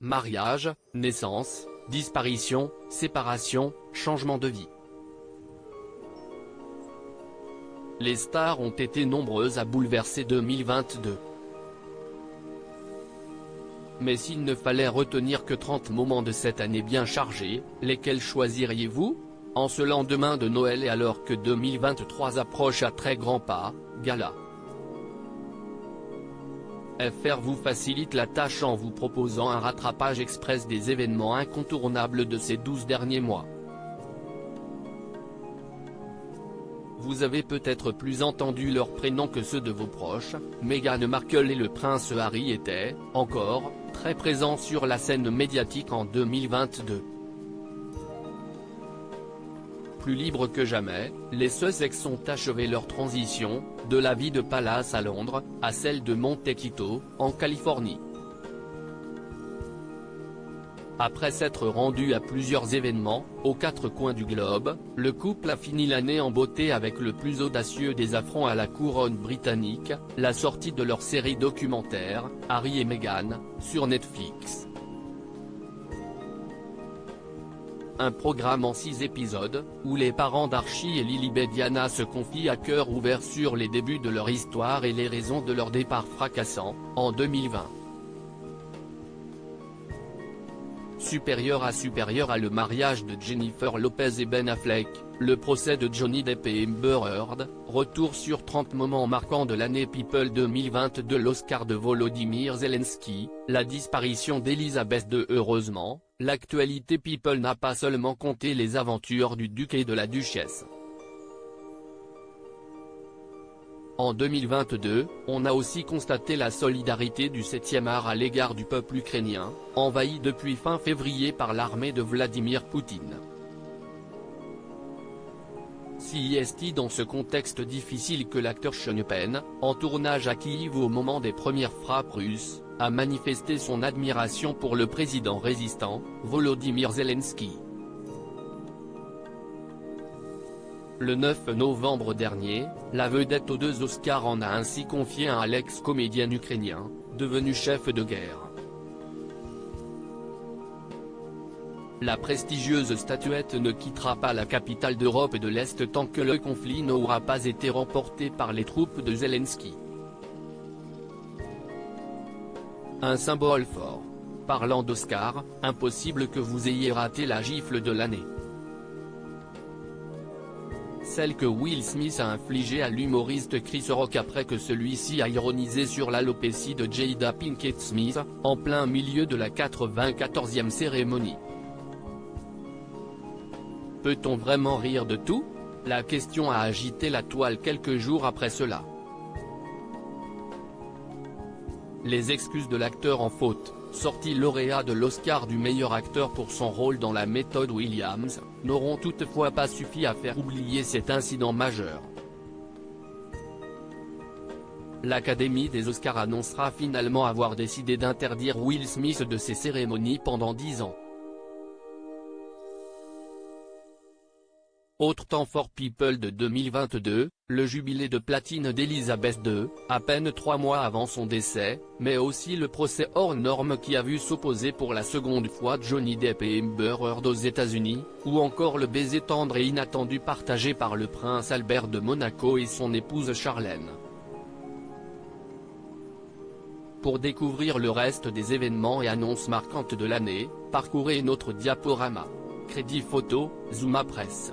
mariage, naissance, disparition, séparation, changement de vie. Les stars ont été nombreuses à bouleverser 2022. Mais s'il ne fallait retenir que 30 moments de cette année bien chargée, lesquels choisiriez-vous? En ce lendemain de Noël et alors que 2023 approche à très grands pas, gala. FR vous facilite la tâche en vous proposant un rattrapage express des événements incontournables de ces 12 derniers mois. Vous avez peut-être plus entendu leurs prénoms que ceux de vos proches, Meghan Markle et le prince Harry étaient, encore, très présents sur la scène médiatique en 2022. Plus libres que jamais, les Sussex ont achevé leur transition, de la vie de palace à Londres, à celle de Montecito, en Californie. Après s'être rendu à plusieurs événements, aux quatre coins du globe, le couple a fini l'année en beauté avec le plus audacieux des affronts à la couronne britannique, la sortie de leur série documentaire, Harry et Meghan, sur Netflix. Un programme en 6 épisodes, où les parents d'Archie et Lilibet Diana se confient à cœur ouvert sur les débuts de leur histoire et les raisons de leur départ fracassant, en 2020. Supérieur à le mariage de Jennifer Lopez et Ben Affleck, le procès de Johnny Depp et Amber Heard, retour sur 30 moments marquants de l'année People 2022, l'Oscar de Volodymyr Zelensky, la disparition d'Elisabeth II. Heureusement, l'actualité People n'a pas seulement compté les aventures du duc et de la duchesse. En 2022, on a aussi constaté la solidarité du 7e art à l'égard du peuple ukrainien, envahi depuis fin février par l'armée de Vladimir Poutine. Si est dans ce contexte difficile que l'acteur Sean Penn, en tournage à Kiev au moment des premières frappes russes, a manifesté son admiration pour le président résistant, Volodymyr Zelensky. Le 9 novembre dernier, la vedette aux 2 Oscars en a ainsi confié un à l'ex-comédien ukrainien, devenu chef de guerre. La prestigieuse statuette ne quittera pas la capitale d'Europe et de l'Est tant que le conflit n'aura pas été remporté par les troupes de Zelensky. Un symbole fort. Parlant d'Oscar, impossible que vous ayez raté la gifle de l'année. Celle que Will Smith a infligée à l'humoriste Chris Rock après que celui-ci a ironisé sur l'alopécie de Jada Pinkett Smith, en plein milieu de la 94e cérémonie. Peut-on vraiment rire de tout? La question a agité la toile quelques jours après cela. Les excuses de l'acteur en faute, sorti lauréat de l'Oscar du meilleur acteur pour son rôle dans La méthode Williams, n'auront toutefois pas suffi à faire oublier cet incident majeur. L'Académie des Oscars annoncera finalement avoir décidé d'interdire Will Smith de ces cérémonies pendant 10 ans. Autre temps fort People de 2022, le jubilé de platine d'Elisabeth II, à peine 3 mois avant son décès, mais aussi le procès hors norme qui a vu s'opposer pour la seconde fois Johnny Depp et Amber Heard aux États-Unis, ou encore le baiser tendre et inattendu partagé par le prince Albert de Monaco et son épouse Charlène. Pour découvrir le reste des événements et annonces marquantes de l'année, parcourez notre diaporama. Crédit photo, Zuma Presse.